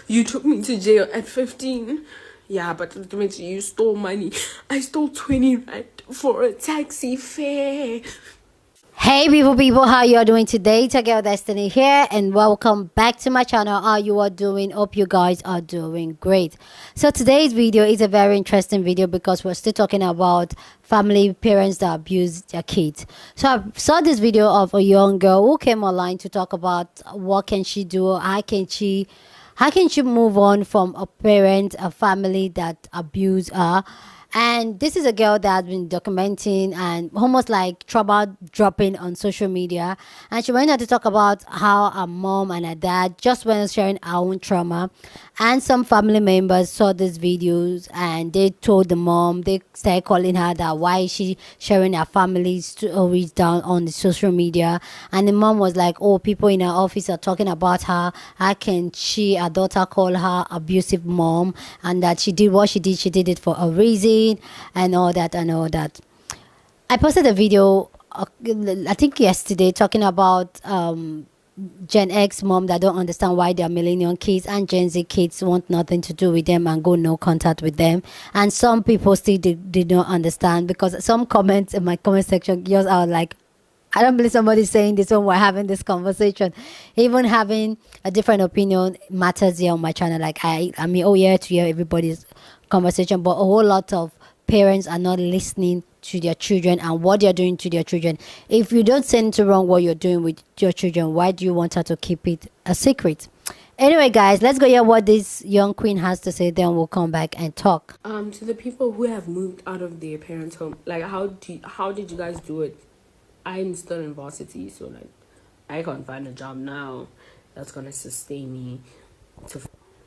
You took me to jail at 15. Yeah, but ultimately you stole money. I stole 20 rand for a taxi fare. Hey people, how you are doing today? It's your girl Destiny here, and welcome back to my channel. How you are doing? Hope you guys are doing great. So today's video is a very interesting video because we're still talking about family parents that abuse their kids. So I saw this video of a young girl who came online to talk about what can she do, how can she move on from a family that abuse her. And this is a girl that has been documenting and almost like trauma dropping on social media. And she went on to talk about how her mom and her dad just went sharing her own trauma. And some family members saw these videos and they told the mom, they started calling her that why is she sharing her family's stories down on the social media. And the mom was like, oh, people in her office are talking about her. How can her daughter call her abusive mom? And that she did what she did it for a reason and all that and all that. I posted a video, I think yesterday, talking about Gen X mom that don't understand why their millennial kids and Gen Z kids want nothing to do with them and go no contact with them. And some people still did not understand, because some comments in my comment section just are like, I don't believe somebody saying this when we're having this conversation. Even having a different opinion matters here on my channel. Like I mean, oh yeah, to hear everybody's conversation, but a whole lot of parents are not listening to their children and what they're doing to their children. If you don't say anything wrong what you're doing with your children, why do you want her to keep it a secret? Anyway, guys, let's go hear what this young queen has to say. Then we'll come back and talk. To the people who have moved out of their parents' home, like how did you guys do it? I'm still in varsity, so like I can't find a job now that's gonna sustain me to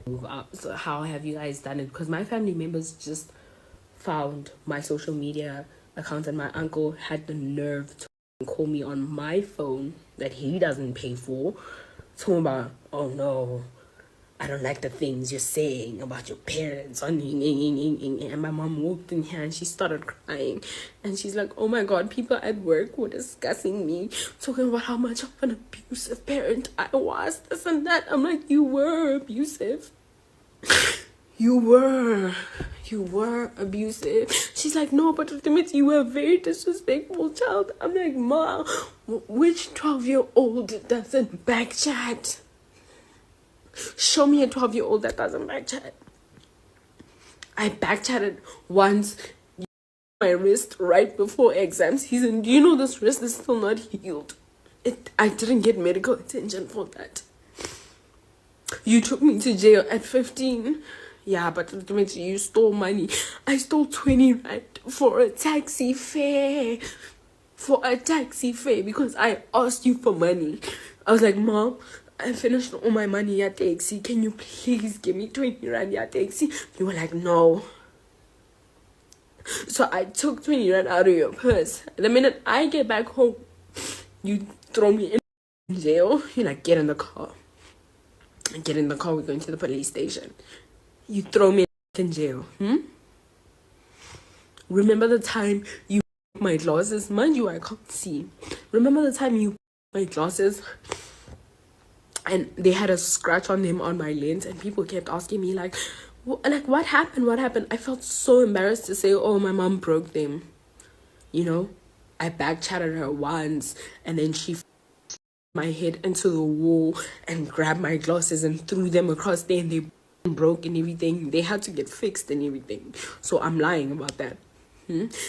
move out. So how have you guys done it? Because my family members just found my social media account, and my uncle had the nerve to call me on my phone that he doesn't pay for, talking about, oh no, I don't like the things you're saying about your parents. And my mom walked in here and she started crying. And she's like, oh my God, people at work were discussing me, talking about how much of an abusive parent I was, this and that. I'm like, you were abusive. You were abusive. She's like, no, but ultimately you were a very disrespectful child. I'm like, Ma, which 12-year-old doesn't backchat? Show me a 12-year-old that doesn't backchat. I backchatted once, my wrist right before exam season. Do you know this wrist is still not healed? I didn't get medical attention for that. You took me to jail at 15. Yeah, but ultimately you stole money. I stole 20 rand for a taxi fare. Because I asked you for money. I was like, Mom, I finished all my money at taxi. Can you please give me 20 rand at taxi? You were like, no. So I took 20 rand out of your purse. The minute I get back home, you throw me in jail. You're like, get in the car. Get in the car, we're going to the police station. You throw me in jail. Remember the time you my glasses? Mind you, I can't see. Remember the time you my glasses and they had a scratch on them on my lens, and people kept asking me like what happened? I felt so embarrassed to say, oh, my mom broke them. You know, I backchatted her once, and then she my head into the wall and grabbed my glasses and threw them across there, and they broke and everything. They had to get fixed and everything. So I'm lying about that.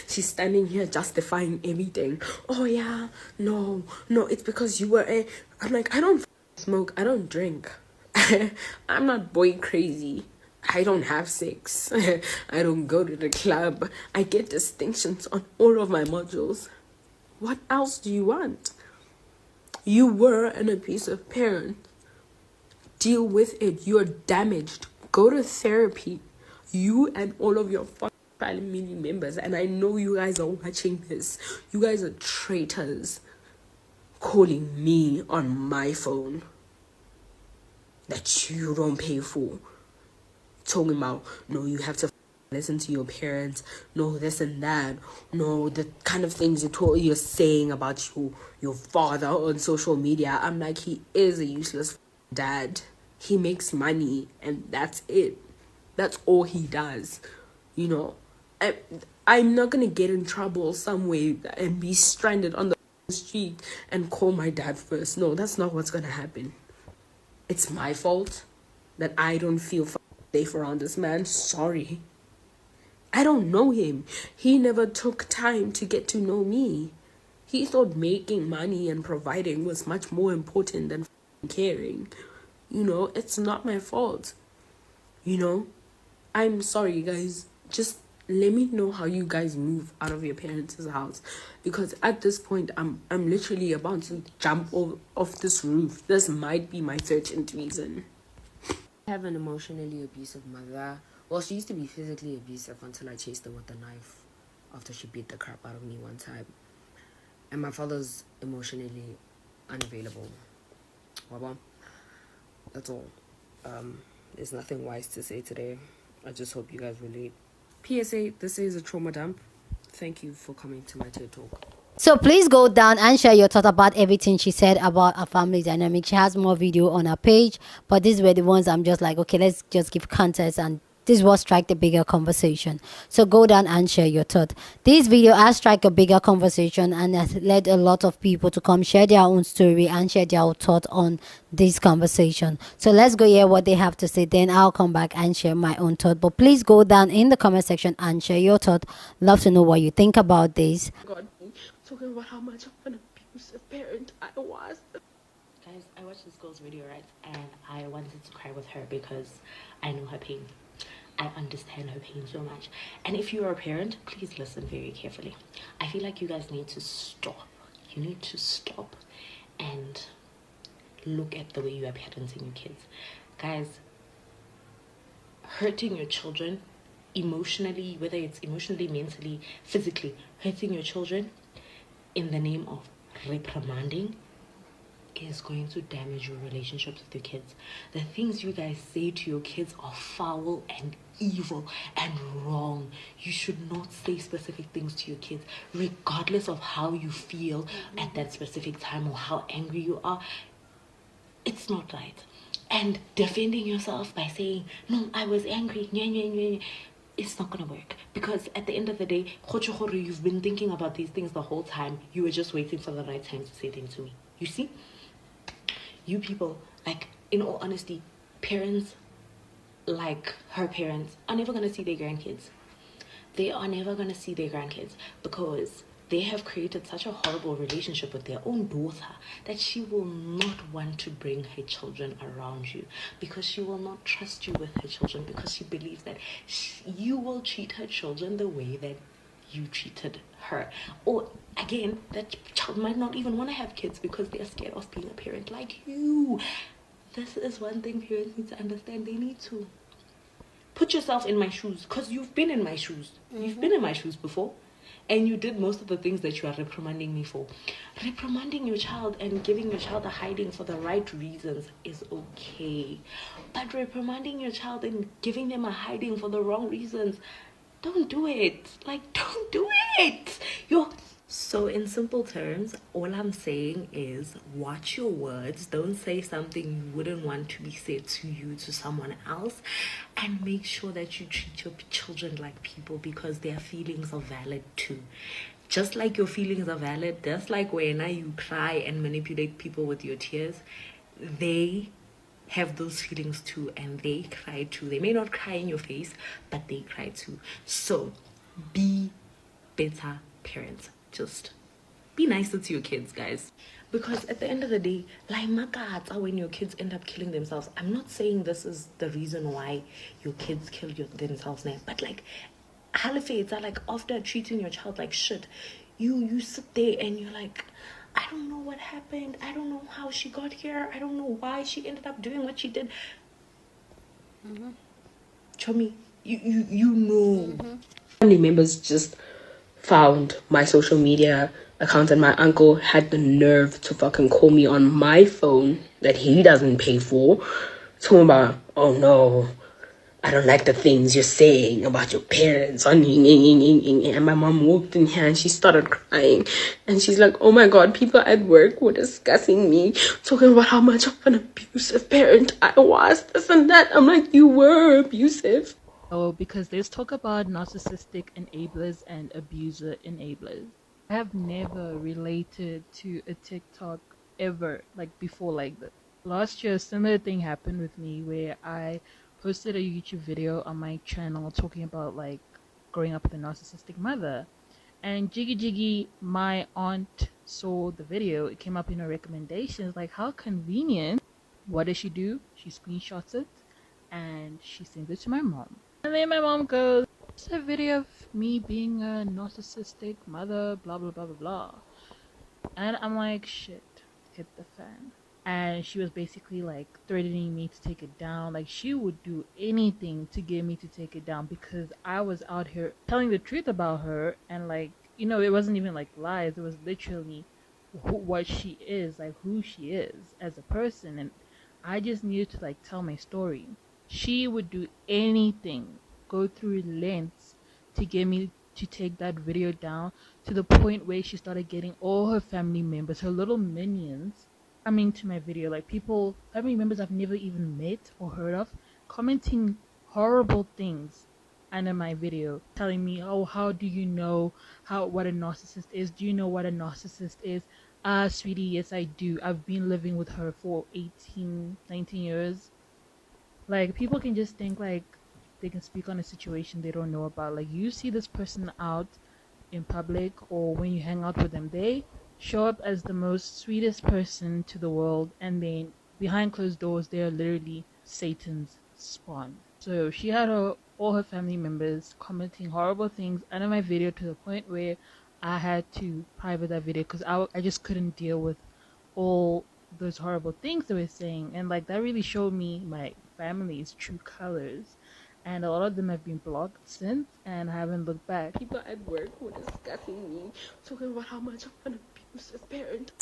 She's standing here justifying everything. Oh yeah, no, it's because you were I'm like, I don't smoke, I don't drink. I'm not boy crazy. I don't have sex. I don't go to the club. I get distinctions on all of my modules. What else do you want? You were an abusive parent. Deal with it. You're damaged. Go to therapy. You and all of your family members, and I know you guys are watching this. You guys are traitors calling me on my phone that you don't pay for. Talking about, no, you have to listen to your parents, no, this and that, no, the kind of things you're saying about your father on social media. I'm like, he is a useless dad. he makes money and that's it. That's all he does. You know, I'm not gonna get in trouble some way and be stranded on the street and call my dad first. No, that's not what's gonna happen. It's my fault that I don't feel safe around this man. Sorry. I don't know him. He never took time to get to know me. He thought making money and providing was much more important than caring. You know, it's not my fault. You know, I'm sorry, guys. Just let me know how you guys move out of your parents' house, because at this point I'm literally about to jump off this roof. This might be my 13th reason. I have an emotionally abusive mother. Well, she used to be physically abusive until I chased her with a knife after she beat the crap out of me one time. And my father's emotionally unavailable. Well, that's all. There's nothing wise to say today. I just hope you guys relate. PSA, this is a trauma dump. Thank you for coming to my TED Talk. So please go down and share your thought about everything she said about her family dynamic. She has more video on her page, but these were the ones I'm just like, okay, let's just give context, and this was strike the bigger conversation. So go down and share your thought. This video has strike a bigger conversation and has led a lot of people to come share their own story and share their thought on this conversation. So let's go hear what they have to say, then I'll come back and share my own thought. But please go down in the comment section and share your thought. Love to know what you think about this. God, talking about how much of an abusive parent I was. Guys, I watched this girl's video, right, and I wanted to cry with her because I know her pain. I understand her pain so much. And if you're a parent, please listen very carefully. I feel like you guys need to stop. You need to stop and look at the way you are parenting your kids. Guys, hurting your children emotionally, whether it's emotionally, mentally, physically, hurting your children in the name of reprimanding is going to damage your relationships with your kids. The things you guys say to your kids are foul and evil and wrong. You should not say specific things to your kids, regardless of how you feel at that specific time or how angry you are. It's not right. And defending yourself by saying, no, I was angry, it's not gonna work, because at the end of the day, you've been thinking about these things the whole time. You were just waiting for the right time to say things to me. You see, you people, like, in all honesty, parents like her parents are never gonna see their grandkids. They are never gonna see their grandkids because they have created such a horrible relationship with their own daughter that she will not want to bring her children around you, because she will not trust you with her children, because she believes that you will treat her children the way that you treated her. Or again, that child might not even want to have kids because they're scared of being a parent like you. This is one thing parents need to understand. They need to put yourself in my shoes, because you've been in my shoes. You've been in my shoes before, and you did most of the things that you are reprimanding me for. Reprimanding your child and giving your child a hiding for the right reasons is okay, but reprimanding your child and giving them a hiding for the wrong reasons, don't do it. Like, don't do it. So in simple terms, all I'm saying is watch your words. Don't say something you wouldn't want to be said to you to someone else, and make sure that you treat your children like people, because their feelings are valid too. Just like your feelings are valid, just like when you cry and manipulate people with your tears, they have those feelings too, and they cry too. They may not cry in your face, but they cry too. So be better parents. Just be nicer to your kids, guys, because at the end of the day, like makata, when your kids end up killing themselves, I'm not saying this is the reason why your kids kill themselves now, but like halifades, like after treating your child like shit, you sit there and you're like, I don't know what happened, I don't know how she got here, I don't know why she ended up doing what she did. Chomi, you know. Family members just found my social media account, and my uncle had the nerve to fucking call me on my phone that he doesn't pay for, talking about, oh no, I don't like the things you're saying about your parents. And my mom walked in here and she started crying. And she's like, oh my God, people at work were discussing me, talking about how much of an abusive parent I was, this and that. I'm like, you were abusive. Oh, because let's talk about narcissistic enablers and abuser enablers. I have never related to a TikTok ever, like before, like that. Last year, a similar thing happened with me where I posted a YouTube video on my channel talking about like growing up with a narcissistic mother. And Jiggy Jiggy, my aunt, saw the video. It came up in her recommendations. Like, how convenient. What does she do? She screenshots it and she sends it to my mom. And then my mom goes, it's a video of me being a narcissistic mother, blah, blah, blah, blah, blah. And I'm like, shit, hit the fan. And she was basically like threatening me to take it down. Like, she would do anything to get me to take it down because I was out here telling the truth about her. And like, you know, it wasn't even like lies. It was literally what she is, like who she is as a person. And I just needed to like tell my story. She would do anything, go through lengths to get me to take that video down, to the point where she started getting all her family members, her little minions, coming to my video, like people, family members I've never even met or heard of, commenting horrible things under my video, telling me, oh, how do you know what a narcissist is? Do you know what a narcissist is? Sweetie, yes I do. I've been living with her for 18, 19 years. Like, people can just think like they can speak on a situation they don't know about. Like, you see this person out in public or when you hang out with them, they show up as the most sweetest person to the world, and then behind closed doors they are literally Satan's spawn. So she had all her family members commenting horrible things under my video, to the point where I had to private that video because I just couldn't deal with all those horrible things they were saying. And like, that really showed me my family's true colors, and a lot of them have been blocked since, and I haven't looked back. People at work were discussing me, talking about how much of an abusive parent.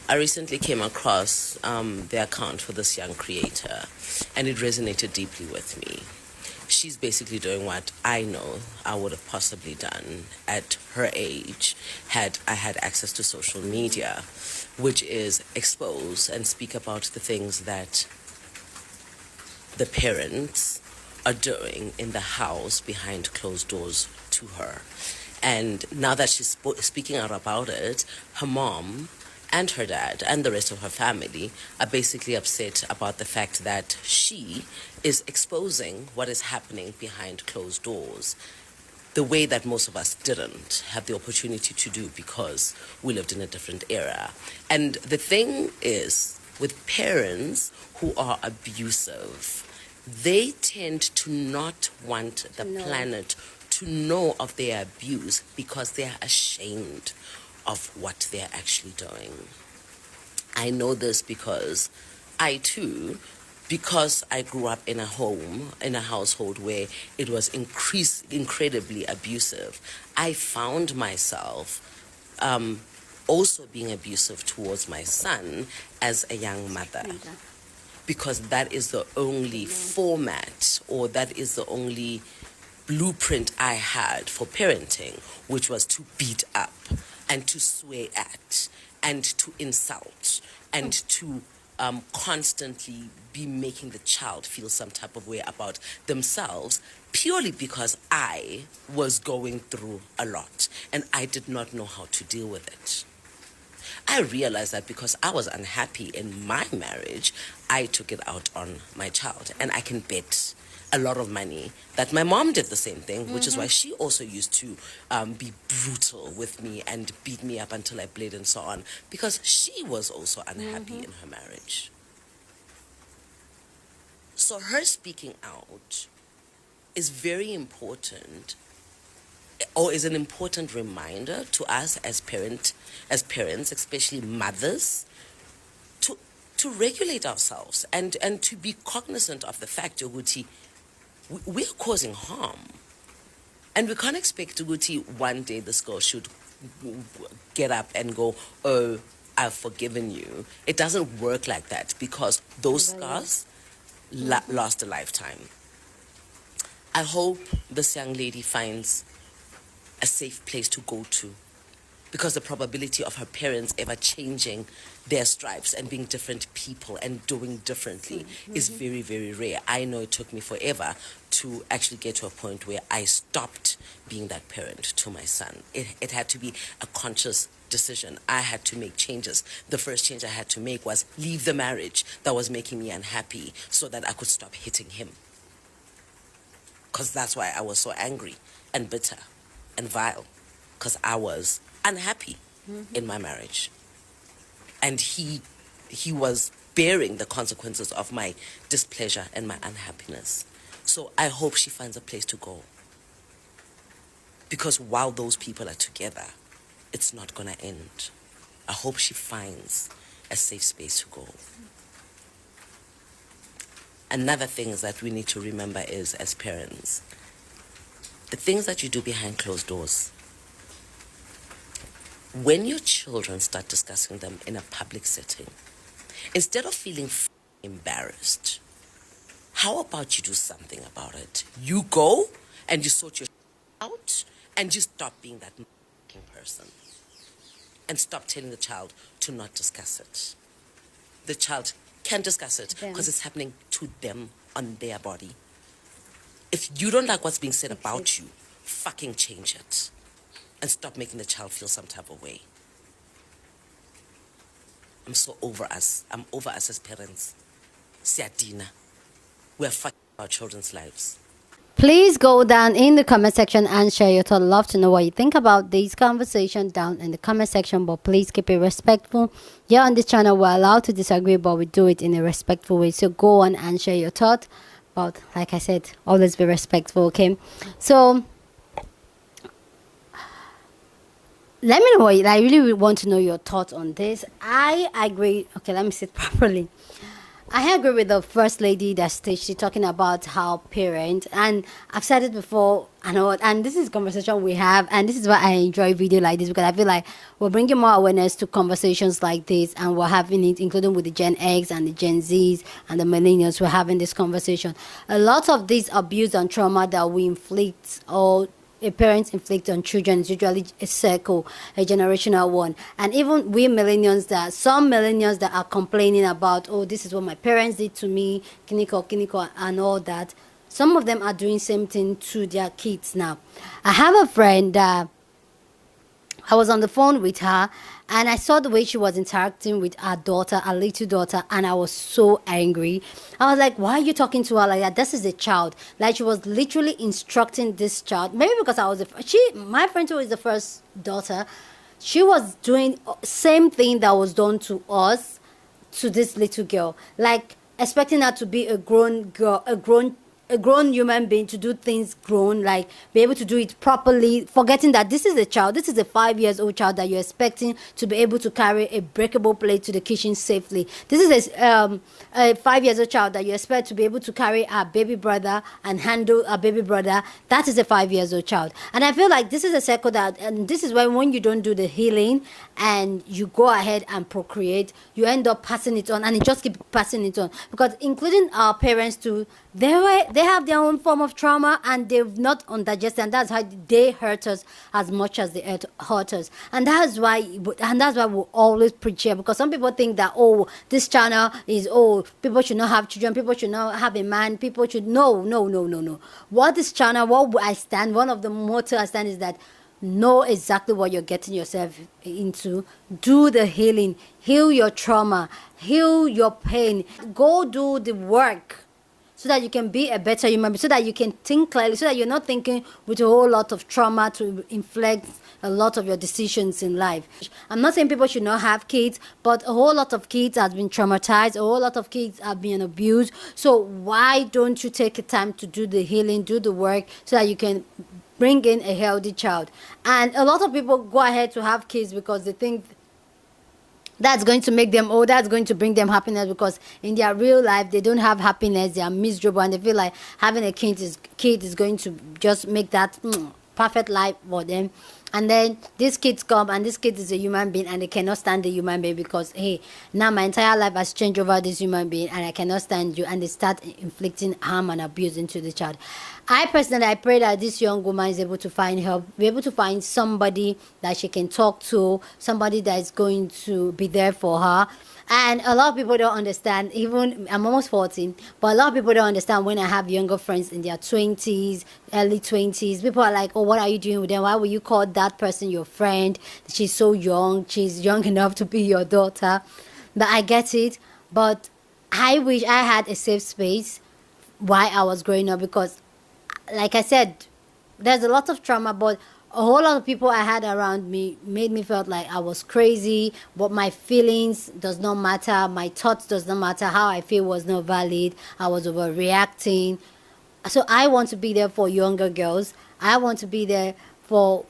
I recently came across the account for this young creator, and it resonated deeply with me. She's basically doing what I know I would have possibly done at her age had I had access to social media, which is expose and speak about the things that the parents are doing in the house behind closed doors to her. And now that she's speaking out about it, her mom and her dad and the rest of her family are basically upset about the fact that she is exposing what is happening behind closed doors, the way that most of us didn't have the opportunity to do because we lived in a different era. And the thing is, with parents who are abusive, they tend to not want the planet to know of their abuse because they are ashamed of what they're actually doing. I know this because I too, because I grew up in a household where it was incredibly abusive, I found myself also being abusive towards my son as a young mother. Because that is the only format, or that is the only blueprint I had for parenting, which was to beat up and to swear at and to insult and to constantly be making the child feel some type of way about themselves, purely because I was going through a lot and I did not know how to deal with it. I realized that because I was unhappy in my marriage, I took it out on my child. And I can bet a lot of money that my mom did the same thing, which is why she also used to be brutal with me and beat me up until I bled and so on, because she was also unhappy in her marriage. So her speaking out is very important, or is an important reminder to us as parents, especially mothers, to regulate ourselves and to be cognizant of the fact that we are causing harm. And we can't expect that one day this girl should get up and go, oh, I've forgiven you. It doesn't work like that, because those scars last a lifetime. I hope this young lady finds a safe place to go to, because the probability of her parents ever changing their stripes and being different people and doing differently is very, very rare. I know it took me forever to actually get to a point where I stopped being that parent to my son. It had to be a conscious decision. I had to make changes. The first change I had to make was leave the marriage that was making me unhappy so that I could stop hitting him. Because that's why I was so angry and bitter and vile, because I was unhappy in my marriage. And he was bearing the consequences of my displeasure and my unhappiness. So I hope she finds a place to go. Because while those people are together, it's not going to end. I hope she finds a safe space to go. Another thing that we need to remember is, as parents, the things that you do behind closed doors. When your children start discussing them in a public setting, instead of feeling embarrassed, how about you do something about it? You go and you sort your out and you stop being that person. And stop telling the child to not discuss it. The child can discuss it because it's happening to them on their body. If you don't like what's being said about you, fucking change it. And stop making the child feel some type of way. I'm so over us. I'm over us as parents. Siadina. We're fucking our children's lives. Please go down in the comment section and share your thoughts. Love to know what you think about these conversations down in the comment section, but please keep it respectful. Here on this channel, we're allowed to disagree, but we do it in a respectful way. So go on and share your thoughts. But like I said, always be respectful, okay? So let me know what I really want to know your thoughts on this. I agree. Okay, let me sit properly. I agree with the first lady that she's talking about how parents, and I've said it before, and this is a conversation we have, and this is why I enjoy video like this, because I feel like we're bringing more awareness to conversations like this, and we're having it, including with the Gen X and the Gen Zs and the millennials. We're having this conversation. A lot of this abuse and trauma that we inflict, or parents inflict on children, is usually a circle, a generational one. And even we millennials, some millennials that are complaining about, oh, this is what my parents did to me, kiniko, and all that. Some of them are doing same thing to their kids now. I have a friend that I was on the phone with her, and I saw the way she was interacting with her daughter, her little daughter, and I was so angry. I was like, why are you talking to her like that? This is a child. Like, she was literally instructing this child. Maybe because I was my friend who is the first daughter, she was doing same thing that was done to us, to this little girl. Like, expecting her to be a grown girl, a grown human being, to do things grown, like be able to do it properly, forgetting that this is a child. This is a 5-year-old child that you're expecting to be able to carry a breakable plate to the kitchen safely. This is a 5-year-old child that you expect to be able to carry a baby brother and handle a baby brother. That is a 5-year-old child. And I feel like this is a circle that, and this is when you don't do the healing and you go ahead and procreate, you end up passing it on, and it just keeps passing it on. Because including our parents too, they have their own form of trauma, and they've not undigested, and that's how they hurt us as much as they hurt us. And that's why we always preach here, because some people think that, oh, this channel is, oh, people should not have children, people should not have a man, people should no. What this channel, what I stand, one of the motto I stand is that know exactly what you're getting yourself into. Do the healing, heal your trauma, heal your pain, go do the work, so that you can be a better human being, so that you can think clearly, so that you're not thinking with a whole lot of trauma to inflict a lot of your decisions in life. I'm not saying people should not have kids, but a whole lot of kids have been traumatized, a whole lot of kids have been abused. So why don't you take the time to do the healing, do the work, so that you can bring in a healthy child? And a lot of people go ahead to have kids because they think that's going to make them, oh, that's going to bring them happiness, because in their real life they don't have happiness, they are miserable, and they feel like having a kid is going to just make that perfect life for them. And then these kids come, and this kid is a human being, and they cannot stand the human being because, hey, now my entire life has changed over this human being, and I cannot stand you. And they start inflicting harm and abuse into the child. I personally, I pray that this young woman is able to find help, be able to find somebody that she can talk to, somebody that is going to be there for her. And a lot of people don't understand, even I'm almost 14, but a lot of people don't understand when I have younger friends in their 20s, early 20s. People are like, oh, what are you doing with them? Why will you call that person your friend? She's so young. She's young enough to be your daughter. But I get it. But I wish I had a safe space while I was growing up because, like I said, there's a lot of trauma, but a whole lot of people I had around me made me felt like I was crazy, but my feelings does not matter, my thoughts does not matter, how I feel was not valid, I was overreacting. So I want to be there for younger girls. I want to be there for,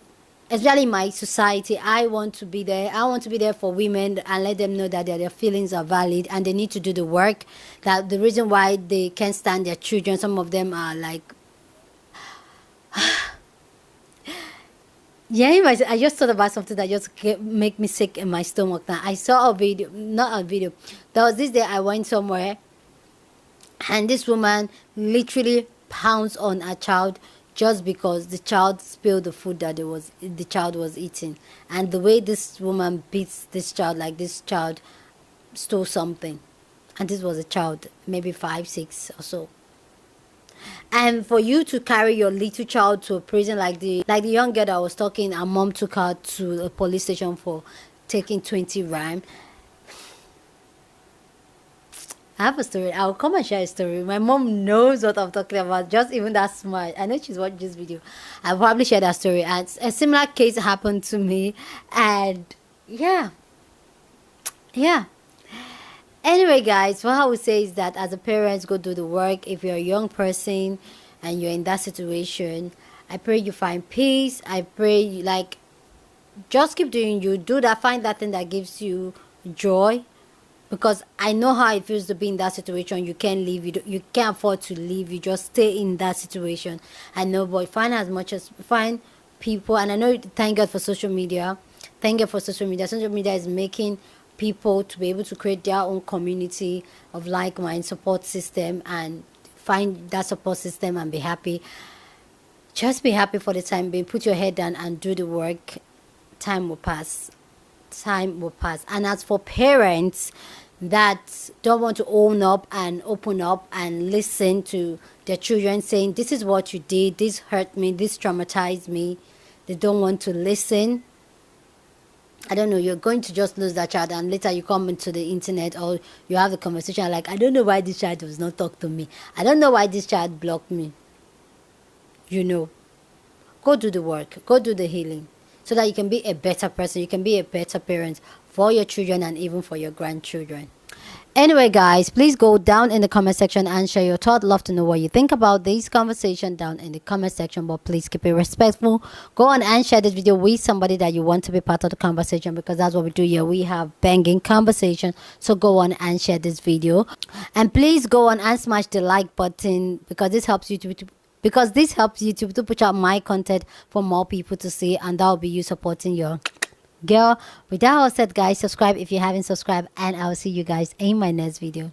especially my society, I want to be there for women and let them know that their feelings are valid and they need to do the work. That the reason why they can't stand their children, some of them are like, yeah, I just thought about something that just make me sick in my stomach now. I saw a video, not a video. There was this day I went somewhere, and this woman literally pounced on a child just because the child spilled the food that the child was eating. And the way this woman beats this child, like this child stole something. And this was a child, maybe 5, 6 or so. And for you to carry your little child to a prison, like the young girl that was talking, her mom took her to a police station for taking 20 rand. I have a story. I'll come and share a story. My mom knows what I'm talking about. Just even that smart. I know she's watched this video. I'll probably share that story. And a similar case happened to me. And yeah. Anyway, guys, what I would say is that as a parent, go do the work. If you're a young person and you're in that situation, I pray you find peace. I pray you, like, just keep doing you. Do that. Find that thing that gives you joy. Because I know how it feels to be in that situation. You can't leave. You can't afford to leave. You just stay in that situation. I know, but find people. And I know, thank God for social media. Thank God for social media. Social media is making people to be able to create their own community of like-minded support system and find that support system and be happy. Just be happy for the time being. Put your head down and do the work. Time will pass. And as for parents that don't want to own up and open up and listen to their children saying, this is what you did, this hurt me, this traumatized me, they don't want to listen, I don't know, you're going to just lose that child, and later you come into the internet or you have a conversation like, I don't know why this child does not talk to me. I don't know why this child blocked me. You know, go do the work, go do the healing so that you can be a better person, you can be a better parent for your children and even for your grandchildren. Anyway, guys, please go down in the comment section and share your thought. Love to know what you think about this conversation down in the comment section, but please keep it respectful. Go on and share this video with somebody that you want to be part of the conversation, because that's what we do here. We have banging conversation. So go on and share this video, and please go on and smash the like button, because this helps YouTube to push out my content for more people to see, and that will be you supporting your girl. With that all said, guys, subscribe if you haven't subscribed, and I'll see you guys in my next video.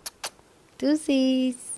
Deuces.